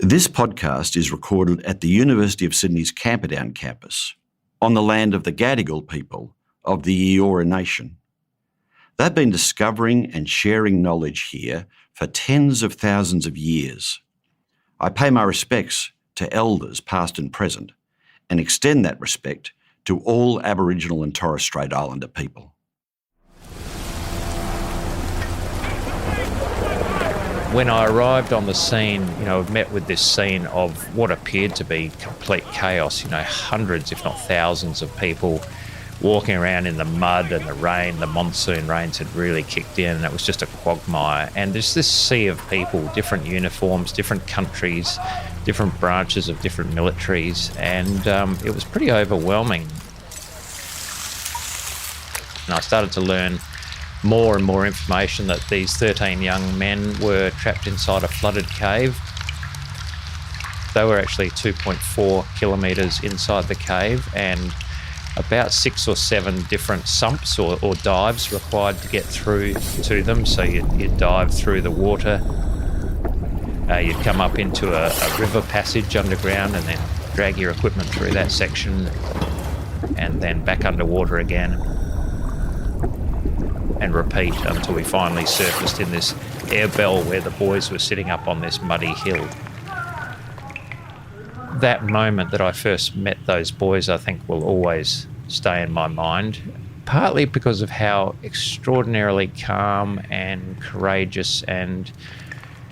This podcast is recorded at the University of Sydney's Camperdown campus, on the land of the Gadigal people of the Eora Nation. They've been discovering and sharing knowledge here for tens of thousands of years. I pay my respects to elders past and present, and extend that respect to all Aboriginal and Torres Strait Islander people. When I arrived on the scene, I've met with this scene of what appeared to be complete chaos, hundreds if not thousands of people walking around in the mud and the rain. The monsoon rains had really kicked in and it was just a quagmire. And there's this sea of people, different uniforms, different countries, different branches of different militaries, and it was pretty overwhelming. And I started to learn more and more information that these 13 young men were trapped inside a flooded cave. They were actually 2.4 kilometres inside the cave, and about 6 or 7 different sumps or dives required to get through to them. So you'd dive through the water, you'd come up into a river passage underground and then drag your equipment through that section and then back underwater again and repeat until we finally surfaced in this air bell where the boys were sitting up on this muddy hill. That moment that I first met those boys, I think, will always stay in my mind, partly because of how extraordinarily calm and courageous and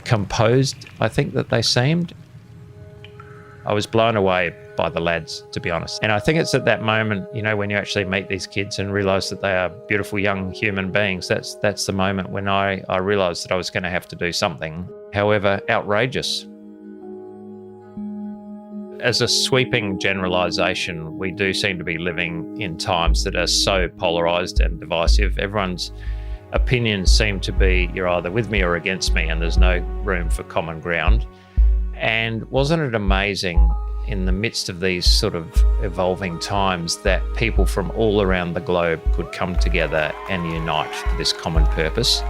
composed I think that they seemed. I was blown away by the lads, to be honest. And I think it's at that moment, when you actually meet these kids and realise that they are beautiful young human beings, that's the moment when I realised that I was going to have to do something, however outrageous. As a sweeping generalisation, we do seem to be living in times that are so polarised and divisive. Everyone's opinions seem to be you're either with me or against me, and there's no room for common ground. And wasn't it amazing in the midst of these sort of evolving times that people from all around the globe could come together and unite for this common purpose?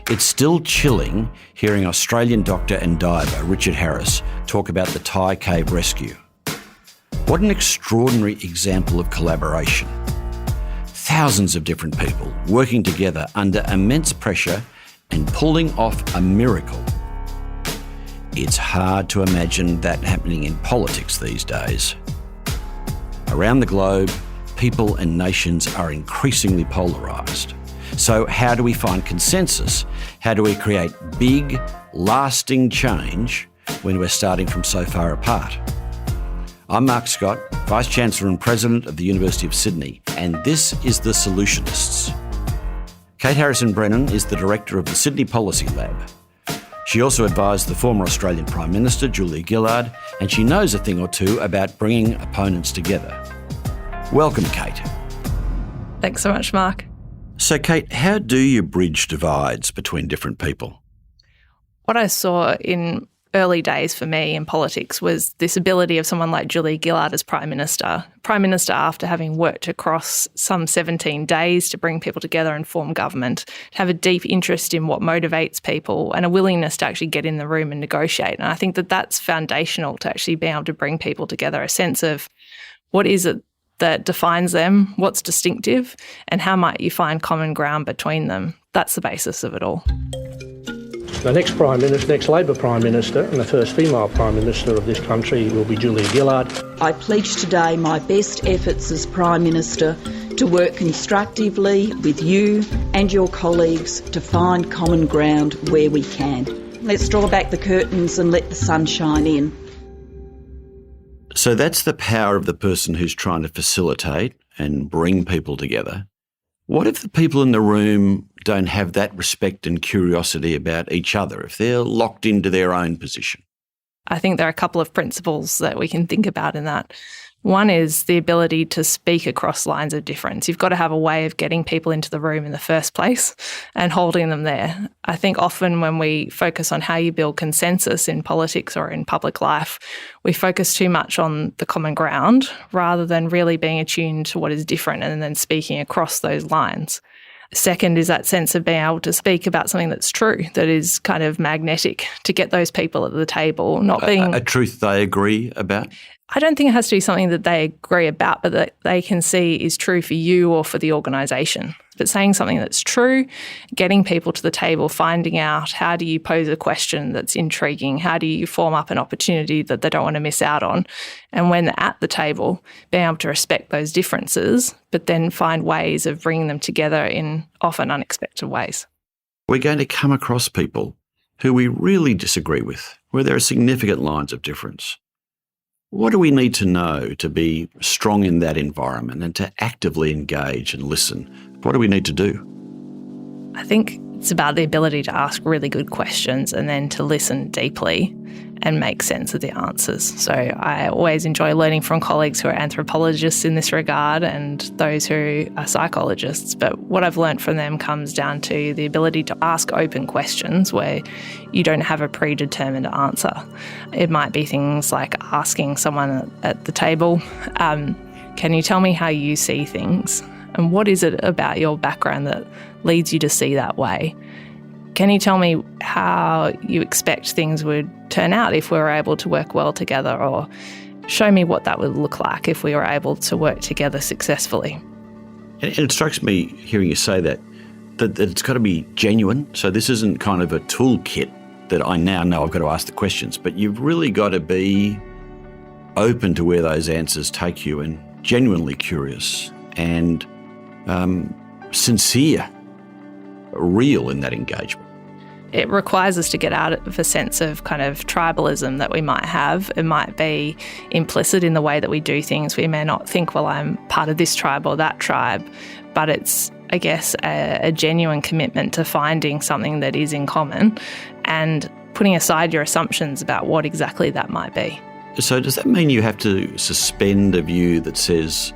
It's still chilling hearing Australian doctor and diver Richard Harris talk about the Thai cave rescue. What an extraordinary example of collaboration. Thousands of different people working together under immense pressure and pulling off a miracle. It's hard to imagine that happening in politics these days. Around the globe, people and nations are increasingly polarised. So how do we find consensus? How do we create big, lasting change when we're starting from so far apart? I'm Mark Scott, Vice-Chancellor and President of the University of Sydney, and this is The Solutionists. Kate Harrison Brennan is the Director of the Sydney Policy Lab. She also advised the former Australian Prime Minister, Gillard, and she knows a thing or two about bringing opponents together. Welcome, Kate. Thanks so much, Mark. So, Kate, how do you bridge divides between different people? What I saw in early days for me in politics was this ability of someone like Julia Gillard as Prime Minister. Prime Minister after having worked across some 17 days to bring people together and form government, to have a deep interest in what motivates people and a willingness to actually get in the room and negotiate. And I think that that's foundational to actually being able to bring people together, a sense of what is it that defines them, what's distinctive, and how might you find common ground between them. That's the basis of it all. The next Labor Prime Minister and the first female Prime Minister of this country will be Julia Gillard. I pledge today my best efforts as Prime Minister to work constructively with you and your colleagues to find common ground where we can. Let's draw back the curtains and let the sun shine in. So that's the power of the person who's trying to facilitate and bring people together. What if the people in the room don't have that respect and curiosity about each other, if they're locked into their own position? I think there are a couple of principles that we can think about in that. One is the ability to speak across lines of difference. You've got to have a way of getting people into the room in the first place and holding them there. I think often when we focus on how you build consensus in politics or in public life, we focus too much on the common ground rather than really being attuned to what is different and then speaking across those lines. Second is that sense of being able to speak about something that's true, that is kind of magnetic, to get those people at the table, not being... A truth they agree about? I don't think it has to be something that they agree about, but that they can see is true for you or for the organisation. But saying something that's true, getting people to the table, finding out how do you pose a question that's intriguing, how do you form up an opportunity that they don't want to miss out on, and when they're at the table, being able to respect those differences, but then find ways of bringing them together in often unexpected ways. We're going to come across people who we really disagree with, where there are significant lines of difference. What do we need to know to be strong in that environment and to actively engage and listen? What do we need to do? I think it's about the ability to ask really good questions and then to listen deeply and make sense of the answers. So I always enjoy learning from colleagues who are anthropologists in this regard and those who are psychologists. But what I've learned from them comes down to the ability to ask open questions where you don't have a predetermined answer. It might be things like asking someone at the table, can you tell me how you see things? And what is it about your background that leads you to see that way? Can you tell me how you expect things would turn out if we were able to work well together, or show me what that would look like if we were able to work together successfully? And it strikes me hearing you say that it's got to be genuine. So this isn't kind of a toolkit that I now know I've got to ask the questions, but you've really got to be open to where those answers take you and genuinely curious and sincere, real in that engagement. It requires us to get out of a sense of kind of tribalism that we might have. It might be implicit in the way that we do things. We may not think, well, I'm part of this tribe or that tribe, but it's, I guess, a genuine commitment to finding something that is in common and putting aside your assumptions about what exactly that might be. So does that mean you have to suspend a view that says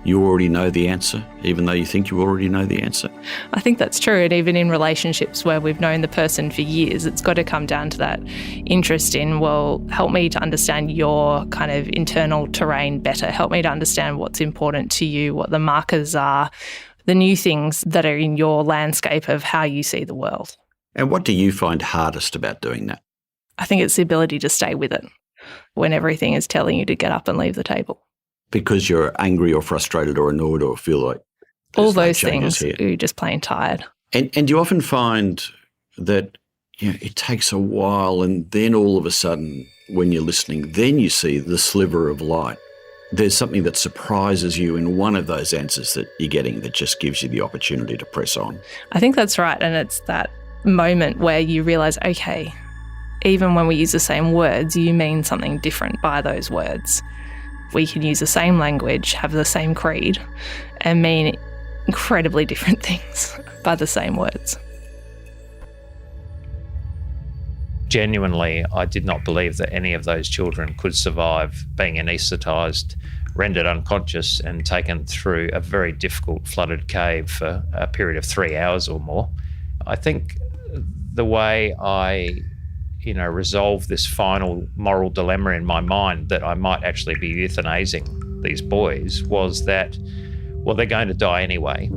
you already know the answer, even though you think you already know the answer? I think that's true. And even in relationships where we've known the person for years, it's got to come down to that interest in, well, help me to understand your kind of internal terrain better. Help me to understand what's important to you, what the markers are, the new things that are in your landscape of how you see the world. And what do you find hardest about doing that? I think it's the ability to stay with it when everything is telling you to get up and leave the table. Because you're angry or frustrated or annoyed or feel like all those things, you're just plain tired. And you often find that it takes a while, and then all of a sudden when you're listening, then you see the sliver of light. There's something that surprises you in one of those answers that you're getting that just gives you the opportunity to press on. I think that's right. And it's that moment where you realise, okay, even when we use the same words, you mean something different by those words. We can use the same language, have the same creed, and mean incredibly different things by the same words. Genuinely, I did not believe that any of those children could survive being anaesthetised, rendered unconscious, and taken through a very difficult flooded cave for a period of 3 hours or more. I think the way I resolve this final moral dilemma in my mind that I might actually be euthanizing these boys was that, well, they're going to die anyway.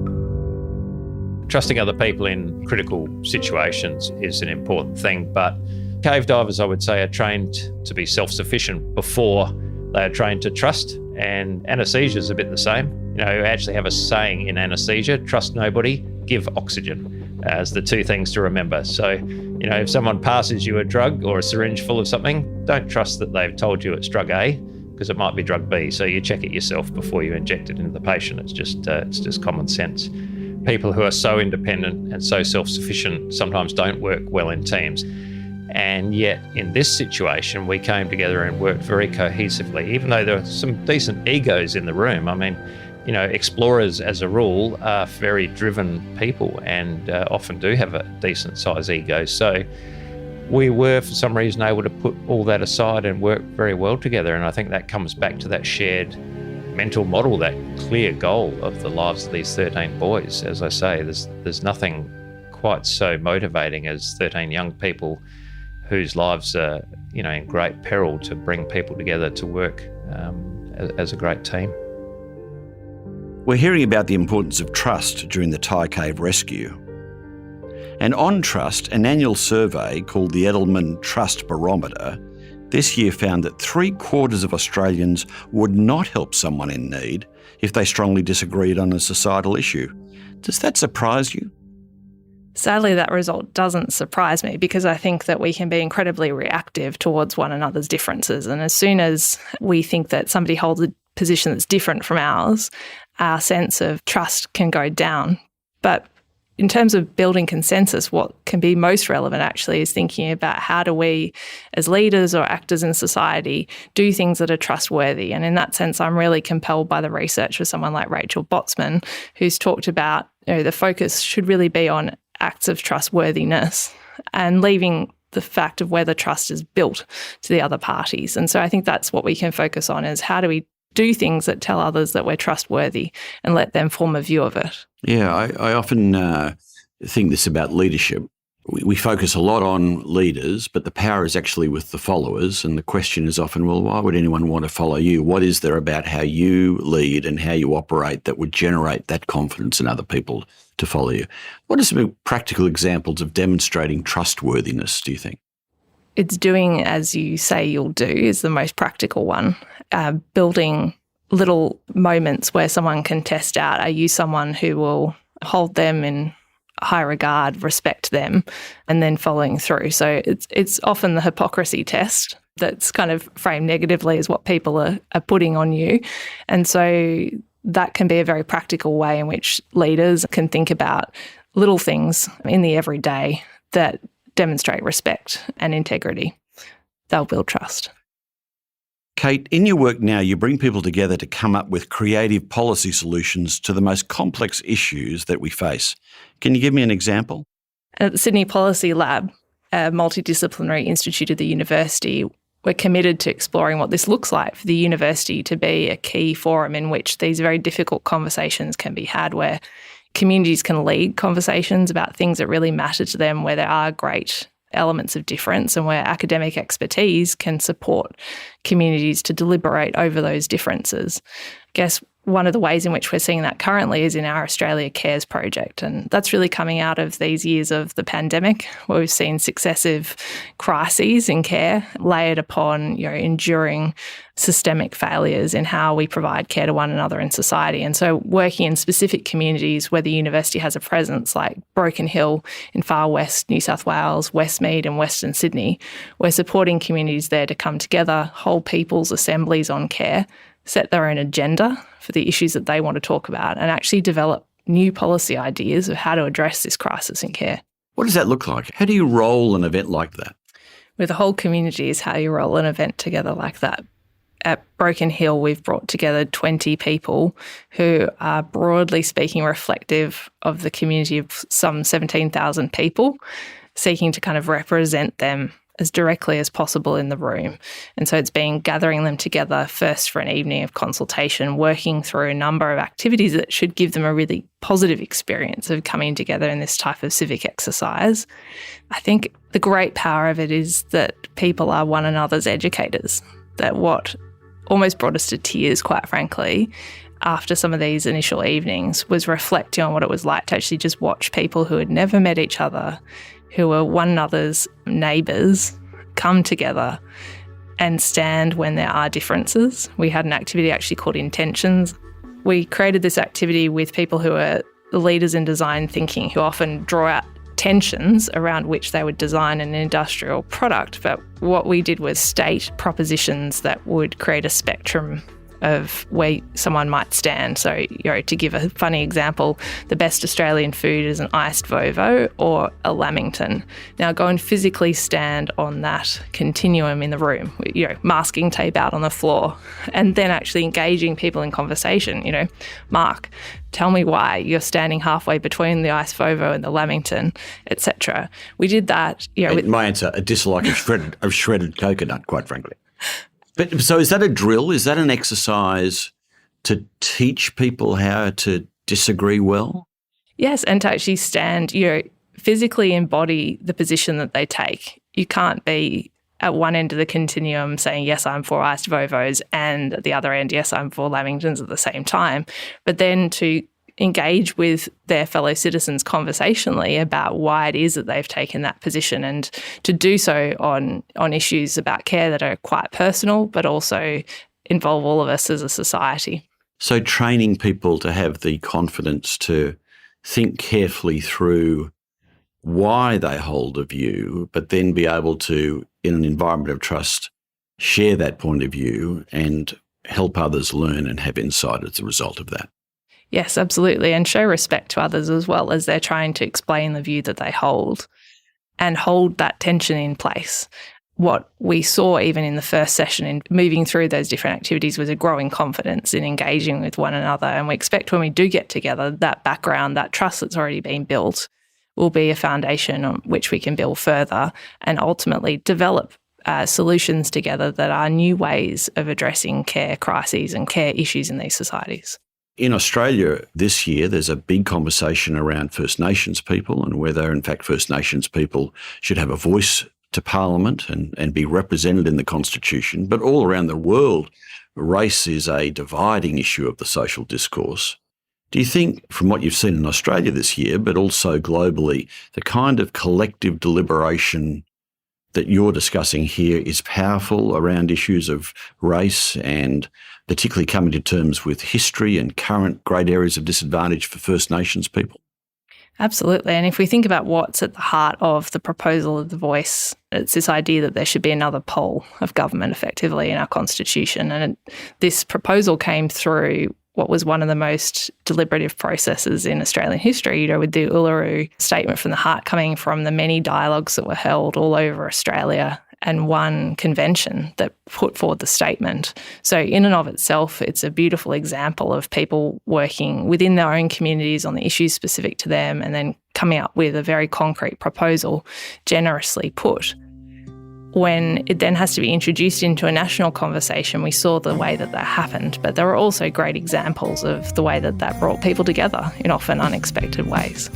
Trusting other people in critical situations is an important thing, but cave divers, I would say, are trained to be self-sufficient before they are trained to trust, and anaesthesia is a bit the same. We actually have a saying in anaesthesia, trust nobody, give oxygen, as the two things to remember. So, if someone passes you a drug or a syringe full of something, don't trust that they've told you it's drug A, because it might be drug B. So you check it yourself before you inject it into the patient. It's just common sense. People who are so independent and so self-sufficient sometimes don't work well in teams. And yet in this situation, we came together and worked very cohesively, even though there are some decent egos in the room. I mean, explorers as a rule are very driven people and often do have a decent size ego. So we were, for some reason, able to put all that aside and work very well together. And I think that comes back to that shared mental model, that clear goal of the lives of these 13 boys. As I say, there's nothing quite so motivating as 13 young people whose lives are, in great peril, to bring people together to work as a great team. We're hearing about the importance of trust during the Thai cave rescue. And on trust, an annual survey called the Edelman Trust Barometer this year found that 3/4 of Australians would not help someone in need if they strongly disagreed on a societal issue. Does that surprise you? Sadly, that result doesn't surprise me because I think that we can be incredibly reactive towards one another's differences. And as soon as we think that somebody holds a position that's different from ours, our sense of trust can go down. But in terms of building consensus, what can be most relevant actually is thinking about how do we, as leaders or actors in society, do things that are trustworthy. And in that sense, I'm really compelled by the research of someone like Rachel Botsman, who's talked about the focus should really be on acts of trustworthiness and leaving the fact of whether trust is built to the other parties. And so I think that's what we can focus on, is how do we do things that tell others that we're trustworthy and let them form a view of it. Yeah, I often think this about leadership. We focus a lot on leaders, but the power is actually with the followers. And the question is often, well, why would anyone want to follow you? What is there about how you lead and how you operate that would generate that confidence in other people to follow you? What are some practical examples of demonstrating trustworthiness, do you think? It's doing as you say you'll do is the most practical one. Building little moments where someone can test out, are you someone who will hold them in high regard, respect them, and then following through. So it's often the hypocrisy test that's kind of framed negatively as what people are putting on you. And so that can be a very practical way in which leaders can think about little things in the everyday that demonstrate respect and integrity. They'll build trust. Kate, in your work now, you bring people together to come up with creative policy solutions to the most complex issues that we face. Can you give me an example? At the Sydney Policy Lab, a multidisciplinary institute of the university, we're committed to exploring what this looks like for the university to be a key forum in which these very difficult conversations can be had, where communities can lead conversations about things that really matter to them, where there are great elements of difference and where academic expertise can support communities to deliberate over those differences. I guess one of the ways in which we're seeing that currently is in our Australia Cares project, and that's really coming out of these years of the pandemic, where we've seen successive crises in care layered upon enduring systemic failures in how we provide care to one another in society. And so working in specific communities where the university has a presence, like Broken Hill in far west New South Wales, Westmead and Western Sydney, we're supporting communities there to come together, hold people's assemblies on care, set their own agenda for the issues that they want to talk about, and actually develop new policy ideas of how to address this crisis in care. What does that look like? How do you roll an event like that? With the whole community is how you roll an event together like that. At Broken Hill, we've brought together 20 people who are, broadly speaking, reflective of the community of some 17,000 people, seeking to kind of represent them as directly as possible in the room. And so it's been gathering them together first for an evening of consultation, working through a number of activities that should give them a really positive experience of coming together in this type of civic exercise. I think the great power of it is that people are one another's educators, that what almost brought us to tears, quite frankly, after some of these initial evenings was reflecting on what it was like to actually just watch people who had never met each other, who were one another's neighbours, come together and stand when there are differences. We had an activity actually called Intentions. We created this activity with people who are the leaders in design thinking, who often draw out tensions around which they would design an industrial product. But what we did was state propositions that would create a spectrum of where someone might stand. So, to give a funny example, the best Australian food is an iced Vovo or a Lamington. Now go and physically stand on that continuum in the room, masking tape out on the floor, and then actually engaging people in conversation. Mark, tell me why you're standing halfway between the iced Vovo and the Lamington, etc. We did that. My answer, a dislike of shredded coconut, quite frankly. But so is that a drill? Is that an exercise to teach people how to disagree well? Yes, and to actually stand, physically embody the position that they take. You can't be at one end of the continuum saying, yes, I'm for iced vovos, and at the other end, yes, I'm for lamingtons at the same time. But then to engage with their fellow citizens conversationally about why it is that they've taken that position, and to do so on issues about care that are quite personal but also involve all of us as a society. So training people to have the confidence to think carefully through why they hold a view, but then be able to, in an environment of trust, share that point of view and help others learn and have insight as a result of that. Yes, absolutely. And show respect to others as well as they're trying to explain the view that they hold, and hold that tension in place. What we saw even in the first session in moving through those different activities was a growing confidence in engaging with one another. And we expect when we do get together, that background, that trust that's already been built will be a foundation on which we can build further and ultimately develop solutions together that are new ways of addressing care crises and care issues in these societies. In Australia this year, there's a big conversation around First Nations people and whether, in fact, First Nations people should have a voice to Parliament and be represented in the Constitution. But all around the world, race is a dividing issue of the social discourse. Do you think, from what you've seen in Australia this year, but also globally, the kind of collective deliberation that you're discussing here is powerful around issues of race and particularly coming to terms with history and current great areas of disadvantage for First Nations people? Absolutely. And if we think about what's at the heart of the proposal of the voice, it's this idea that there should be another pole of government effectively in our constitution. And this proposal came through what was one of the most deliberative processes in Australian history, with the Uluru Statement from the Heart coming from the many dialogues that were held all over Australia and one convention that put forward the statement. So in and of itself, it's a beautiful example of people working within their own communities on the issues specific to them and then coming up with a very concrete proposal, generously put. When it then has to be introduced into a national conversation, we saw the way that happened, but there were also great examples of the way that brought people together in often unexpected ways.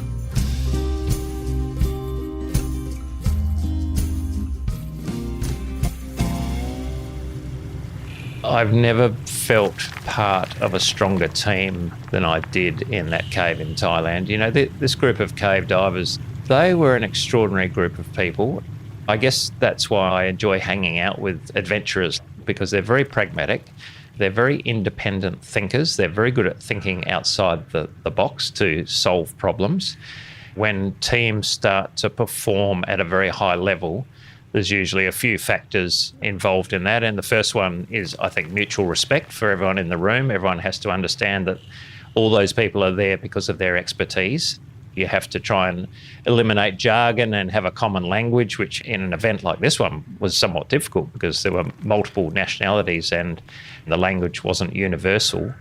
I've never felt part of a stronger team than I did in that cave in Thailand. This group of cave divers, they were an extraordinary group of people. I guess that's why I enjoy hanging out with adventurers, because they're very pragmatic, they're very independent thinkers, they're very good at thinking outside the box to solve problems. When teams start to perform at a very high level, there's usually a few factors involved in that. And the first one is, I think, mutual respect for everyone in the room. Everyone has to understand that all those people are there because of their expertise. You have to try and eliminate jargon and have a common language, which in an event like this one was somewhat difficult because there were multiple nationalities and the language wasn't universal.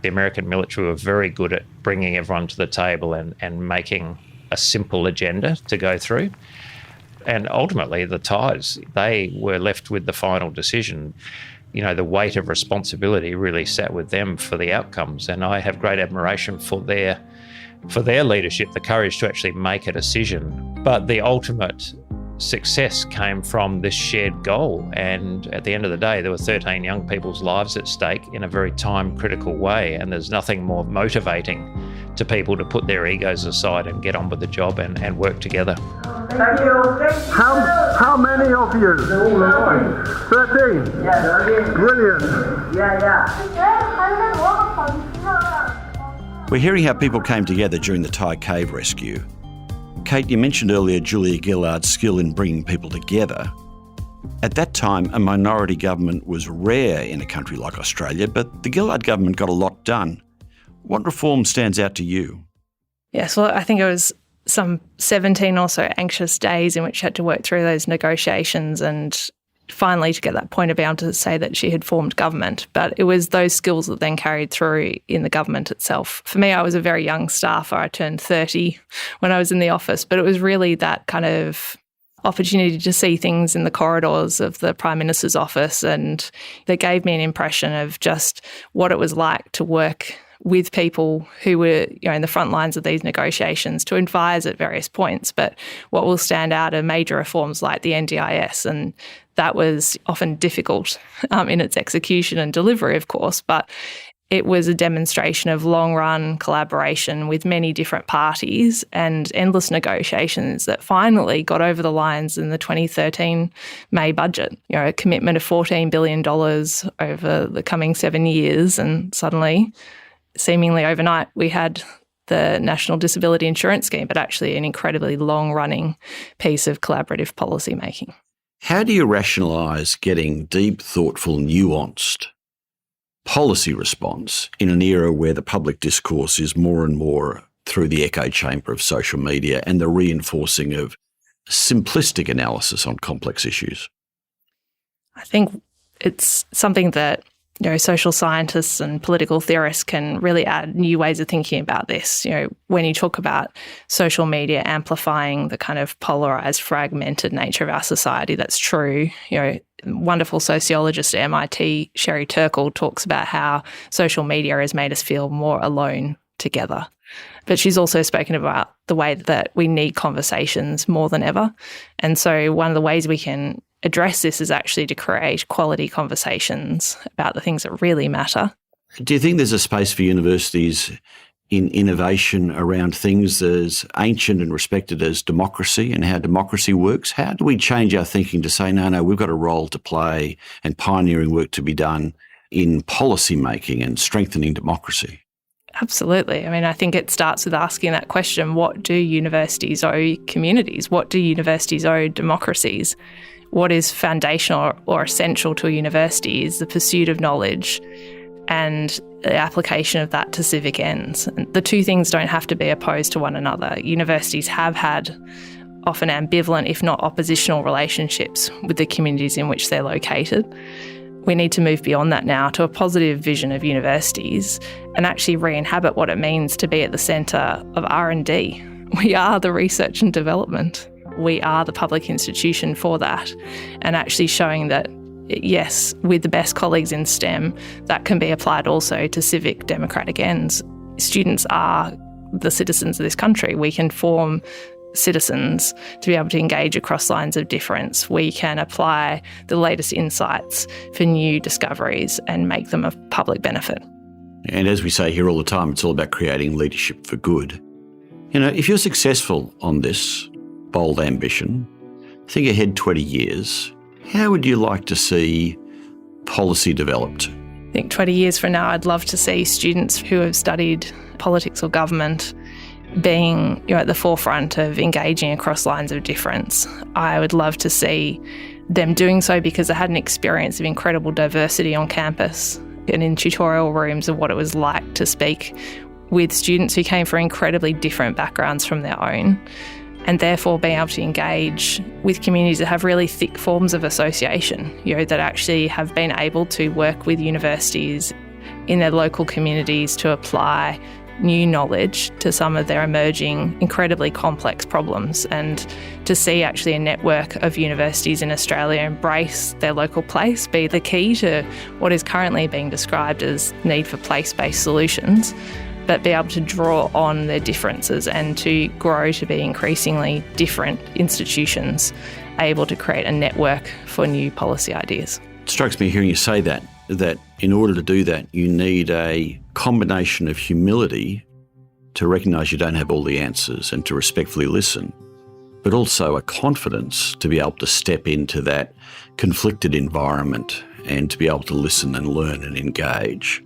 The American military were very good at bringing everyone to the table and making a simple agenda to go through. And ultimately, the Thais, they were left with the final decision. The weight of responsibility really sat with them for the outcomes. And I have great admiration for their leadership, the courage to actually make a decision. But the ultimate success came from this shared goal. And at the end of the day, there were 13 young people's lives at stake in a very time-critical way. And there's nothing more motivating to people to put their egos aside and get on with the job and work together. Thank you. How many of you? 13. Yeah, 13. Brilliant. Yeah. We're hearing how people came together during the Thai cave rescue. Kate, you mentioned earlier Julia Gillard's skill in bringing people together. At that time, a minority government was rare in a country like Australia, but the Gillard government got a lot done. What reform stands out to you? Yes, well, I think it was some 17 or so anxious days in which she had to work through those negotiations and finally to get that point of being able to say that she had formed government. But it was those skills that then carried through in the government itself. For me, I was a very young staffer. I turned 30 when I was in the office, but it was really that kind of opportunity to see things in the corridors of the Prime Minister's office, and they gave me an impression of just what it was like to work with people who were in the front lines of these negotiations to advise at various points. But what will stand out are major reforms like the NDIS, and that was often difficult in its execution and delivery, of course, but it was a demonstration of long-run collaboration with many different parties and endless negotiations that finally got over the lines in the 2013 May budget. A commitment of $14 billion over the coming 7 years, and suddenly, seemingly overnight, we had the National Disability Insurance Scheme, but actually an incredibly long-running piece of collaborative policy making. How do you rationalise getting deep, thoughtful, nuanced policy response in an era where the public discourse is more and more through the echo chamber of social media and the reinforcing of simplistic analysis on complex issues? I think it's something that social scientists and political theorists can really add new ways of thinking about this. When you talk about social media amplifying the kind of polarised, fragmented nature of our society, that's true. Wonderful sociologist at MIT, Sherry Turkle, talks about how social media has made us feel more alone together. But she's also spoken about the way that we need conversations more than ever. And so one of the ways we can address this is actually to create quality conversations about the things that really matter. Do you think there's a space for universities in innovation around things as ancient and respected as democracy and how democracy works? How do we change our thinking to say, no, we've got a role to play and pioneering work to be done in policy making and strengthening democracy? Absolutely. I think it starts with asking that question, what do universities owe communities? What do universities owe democracies? What is foundational or essential to a university is the pursuit of knowledge and the application of that to civic ends. And the two things don't have to be opposed to one another. Universities have had often ambivalent, if not oppositional, relationships with the communities in which they're located. We need to move beyond that now to a positive vision of universities and actually re-inhabit what it means to be at the centre of R&D. We are the research and development. We are the public institution for that, and actually showing that, yes, with the best colleagues in STEM, that can be applied also to civic democratic ends. Students are the citizens of this country. We can form citizens to be able to engage across lines of difference. We can apply the latest insights for new discoveries and make them of public benefit. And as we say here all the time, it's all about creating leadership for good. If you're successful on this bold ambition, think ahead 20 years, how would you like to see policy developed? I think 20 years from now, I'd love to see students who have studied politics or government being at the forefront of engaging across lines of difference. I would love to see them doing so because they had an experience of incredible diversity on campus and in tutorial rooms of what it was like to speak with students who came from incredibly different backgrounds from their own, and therefore being able to engage with communities that have really thick forms of association, that actually have been able to work with universities in their local communities to apply new knowledge to some of their emerging, incredibly complex problems, and to see actually a network of universities in Australia embrace their local place, be the key to what is currently being described as need for place-based solutions, but be able to draw on their differences and to grow to be increasingly different institutions able to create a network for new policy ideas. It strikes me hearing you say that in order to do that, you need a combination of humility to recognise you don't have all the answers and to respectfully listen, but also a confidence to be able to step into that conflicted environment and to be able to listen and learn and engage.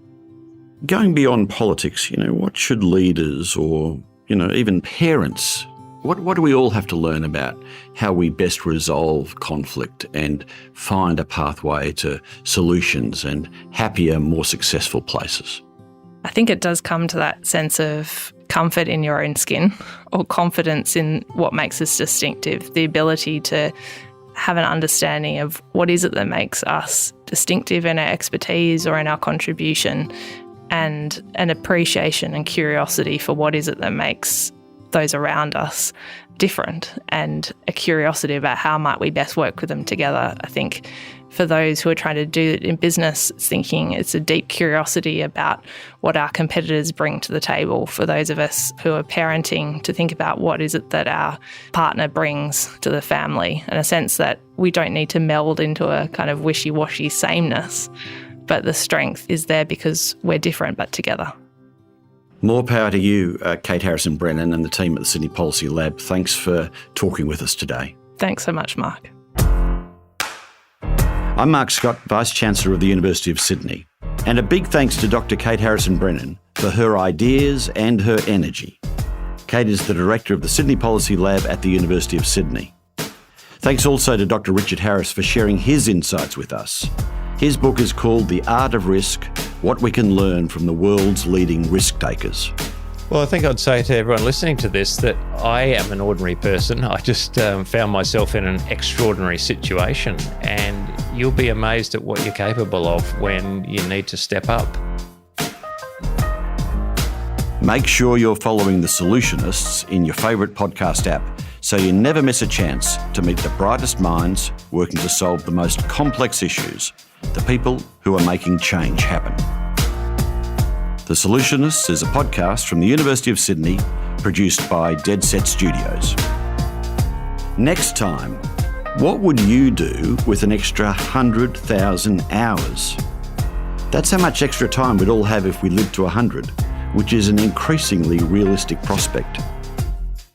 Going beyond politics, what should leaders or, even parents, what do we all have to learn about how we best resolve conflict and find a pathway to solutions and happier, more successful places? I think it does come to that sense of comfort in your own skin or confidence in what makes us distinctive, the ability to have an understanding of what is it that makes us distinctive in our expertise or in our contribution, and an appreciation and curiosity for what is it that makes those around us different, and a curiosity about how might we best work with them together. I think for those who are trying to do it in business, it's a deep curiosity about what our competitors bring to the table. For those of us who are parenting, to think about what is it that our partner brings to the family, and a sense that we don't need to meld into a kind of wishy-washy sameness, but the strength is there because we're different but together. More power to you, Kate Harrison Brennan and the team at the Sydney Policy Lab. Thanks for talking with us today. Thanks so much, Mark. I'm Mark Scott, Vice-Chancellor of the University of Sydney. And a big thanks to Dr. Kate Harrison Brennan for her ideas and her energy. Kate is the Director of the Sydney Policy Lab at the University of Sydney. Thanks also to Dr. Richard Harris for sharing his insights with us. His book is called The Art of Risk: What We Can Learn from the World's Leading Risk Takers. Well, I think I'd say to everyone listening to this that I am an ordinary person. I just found myself in an extraordinary situation, and you'll be amazed at what you're capable of when you need to step up. Make sure you're following The Solutionists in your favourite podcast app so you never miss a chance to meet the brightest minds working to solve the most complex issues, the people who are making change happen. The Solutionists is a podcast from the University of Sydney, produced by Dead Set Studios. Next time, what would you do with an extra 100,000 hours? That's how much extra time we'd all have if we lived to 100, which is an increasingly realistic prospect.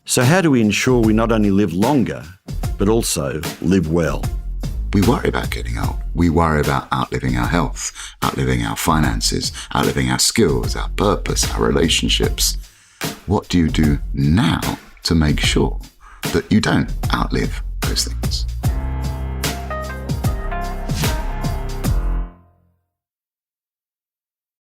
So how do we ensure we not only live longer, but also live well? We worry about getting old. We worry about outliving our health, outliving our finances, outliving our skills, our purpose, our relationships. What do you do now to make sure that you don't outlive those things?